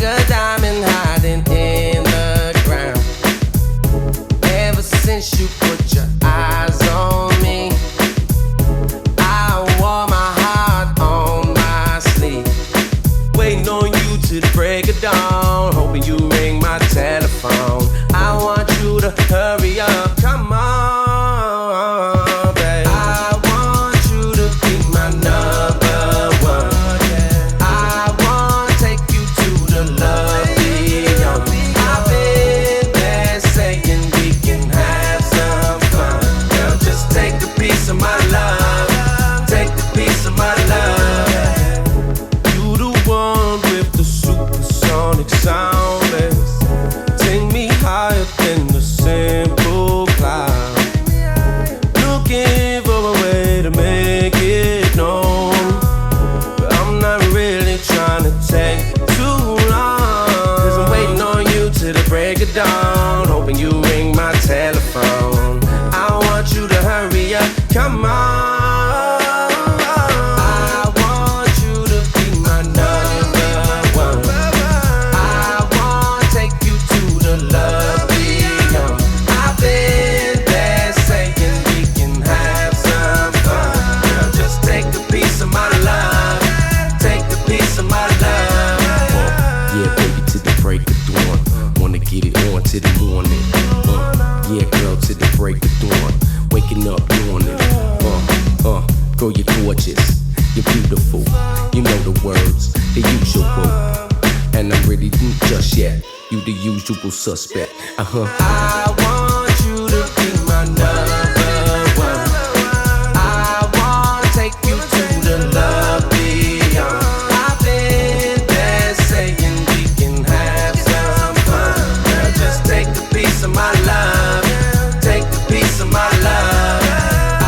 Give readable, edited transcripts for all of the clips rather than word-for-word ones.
a diamond hiding in the ground. Ever since you put your eyes on me, I wore my heart on my sleeve. Waiting on you till the break of dawn, hoping you ring my telephone. I want you to hurry up, come on, babe. I want you to be my number one. I want to take you to the love beyond. I've been there saying we can have some fun. Girl, just take a piece of my love. Take a piece of my love. You the one with the supersonic sound, babe. Take me higher than the simple cloud. Looking for a way to make it known, but I'm not really trying to take too long. Cause I'm waiting on you till the break of dawn, hoping you ring my telephone. I want you to hurry up, come on. I want you to be my number one. I want to take you to the love beyond. I've been there saying we can have some fun. Girl, just take a piece of my love. Take a piece of my love. Yeah, baby, to the break of dawn. Wanna get it on to the morning. Yeah, girl, to the break of dawn. Waking up, doing it. Girl, you're gorgeous. You're beautiful. You know the words, the usual. And I'm ready to just yet. You the usual suspect. I want you to be my number one. I want to take you to the love beyond. I've been there saying we can have some fun. Girl, just take a piece of my love. Take a piece of my love. I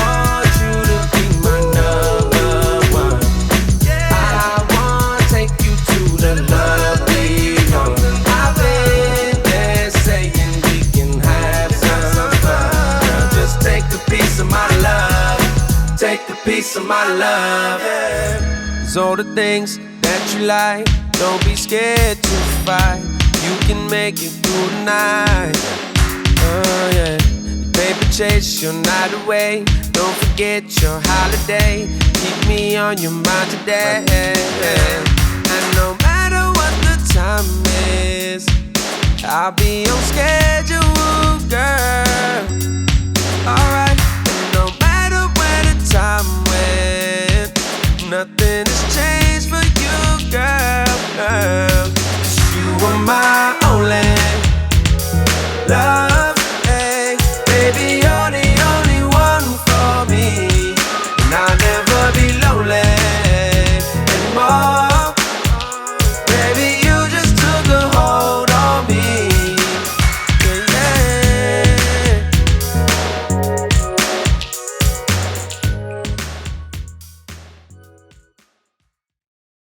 want you to be my number one. I want to take you to the love beyond. I've been there saying we can have some fun. Girl, just take a piece of my love. Take a piece of my love. It's all the things that you like. Don't be scared to fight. You can make it through the night. Oh yeah. Paper chase your night away. Don't forget your holiday. Keep me on your mind today. And no matter what the time is, I'll be on schedule, girl. Alright. And no matter where the time went, nothing has changed for you, girl. 'Cause you are my only